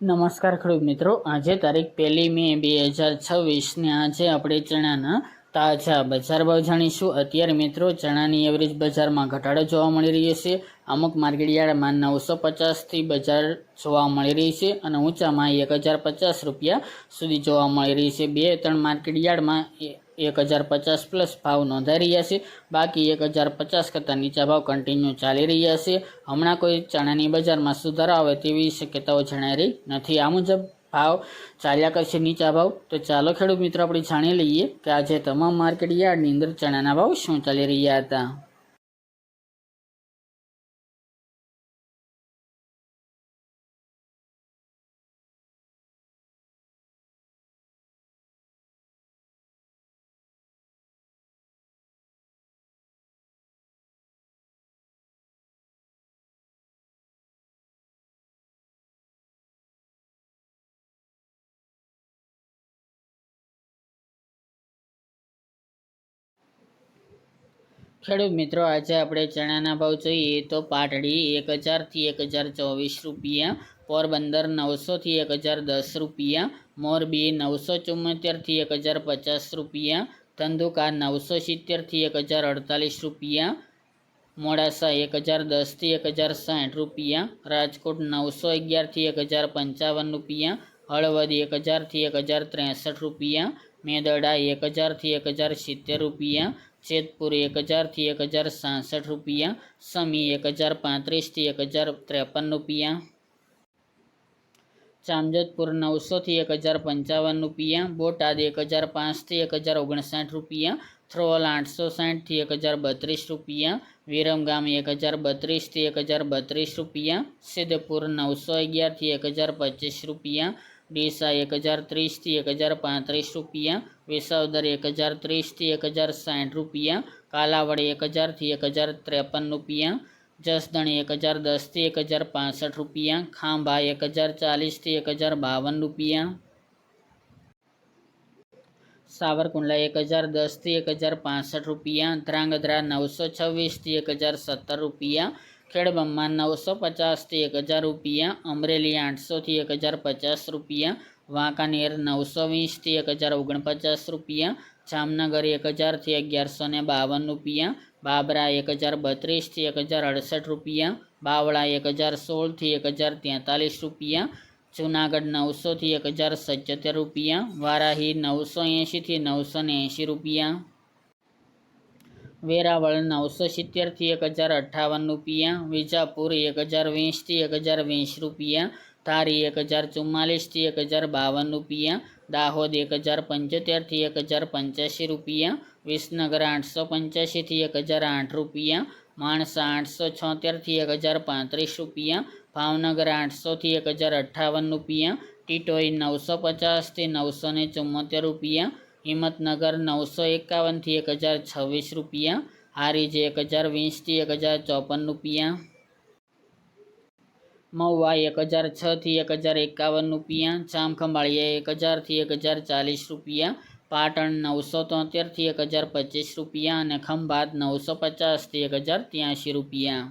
નમસ્કાર ખેડૂત મિત્રો, આજે તારીખ 1 મે 2026 ને આજે આપણે ચણાના તાજા બજાર ભાવ જાણીશું। અત્યારે મિત્રો ચણાની એવરેજ બજારમાં ઘટાડો જોવા મળી રહ્યો છે। અમુક માર્કેટયાર્ડમાં 950થી બજાર જોવા મળી રહી છે અને ઊંચામાં 1050 રૂપિયા સુધી જોવા મળી રહી છે। 2-3 માર્કેટયાર્ડમાં 1050 પ્લસ ભાવ નોંધાઈ રહ્યા છે। બાકી 1050 કરતાં નીચા ભાવ કન્ટિન્યુ ચાલી રહ્યા છે। હમણાં કોઈ ચણાની બજારમાં સુધારો આવે તેવી શક્યતાઓ જણાઈ રહી નથી। આ મુજબ ભાવ ચાલ્યા કરશે નીચા ભાવ। તો ચાલો ખેડૂત મિત્રો આપણે જાણી લઈએ કે આજે તમામ માર્કેટ યાર્ડની અંદર ચણાના ભાવ શું ચાલી રહ્યા હતા। ખેડૂત મિત્રો આજે આપણે ચણાના ભાવ જોઈએ તો પાટડી 1000 થી 1024 રૂપિયા, પોરબંદર 900 થી 1010 રૂપિયા, મોરબી 974 થી 1050 રૂપિયા, ધંધુકા 970 થી 1048 રૂપિયા, મોડાસા 1010 થી 1060 રૂપિયા, રાજકોટ 911 થી 1055 રૂપિયા, હળવદ 1000 થી 1063 રૂપિયા, મેદરડા 1000 થી 1070 રૂપિયા, જેતપુર 1000 થી 1066 રૂપિયા, સમી 1035 થી 1053 રૂપિયા, જામજોધપુર 900 થી 1055 રૂપિયા, બોટાદ 1005 થી 1059 રૂપિયા, થ્રોલ 860 થી 1032 રૂપિયા, વિરમગામ 1032 થી 1032 રૂપિયા, સિદ્ધપુર 911 થી 1025 રૂપિયા, ડીસા 1030 થી 1035 રૂપિયા, વિસાવદર 1030 થી 1060 રૂપિયા, કાલાવડ 1000 થી 1053 રૂપિયા, જસદણ 1010 થી 1065 રૂપિયા, ખાંભા 1040 થી 1052 રૂપિયા, સાવરકુંડલા 1010 થી 1065 રૂપિયા, ધ્રાંગધ્રા 926 થી 1070 રૂપિયા, ખેડબ્રહ્મા 950 થી 1000 રૂપિયા, અમરેલી 800 થી 1050 રૂપિયા, વાંકાનેર 920 થી 1049 રૂપિયા, જામનગર 1000 થી 1152 રૂપિયા, બાબરા 1032 થી 1068 રૂપિયા, બાવળા 1016 થી 1043 રૂપિયા, જૂનાગઢ 900 થી 1077 રૂપિયા, વારાહી 980 થી 980 રૂપિયા, વેરાવળ 970 થી 1058 રૂપિયા, વિજાપુર 1020 થી 1020 રૂપિયા, ધારી 1044 થી 1052 રૂપિયા, દાહોદ 1075 થી 1085 રૂપિયા, વિસનગર 885 થી 1008 રૂપિયા, માણસા 876 થી 1035 રૂપિયા, ભાવનગર 800 થી 1058 રૂપિયા, ટીટોઈ 950 થી 974 રૂપિયા, હિંમતનગર 951 થી 1026 રૂપિયા, હારીજ 1020 થી 1054 રૂપિયા, મહુવા 1006 થી 1051 રૂપિયા, જામખંભાળિયા 1000 થી 1040 રૂપિયા, પાટણ 973 થી 1025 રૂપિયા અને ખંભાત 950 થી 1083 રૂપિયા।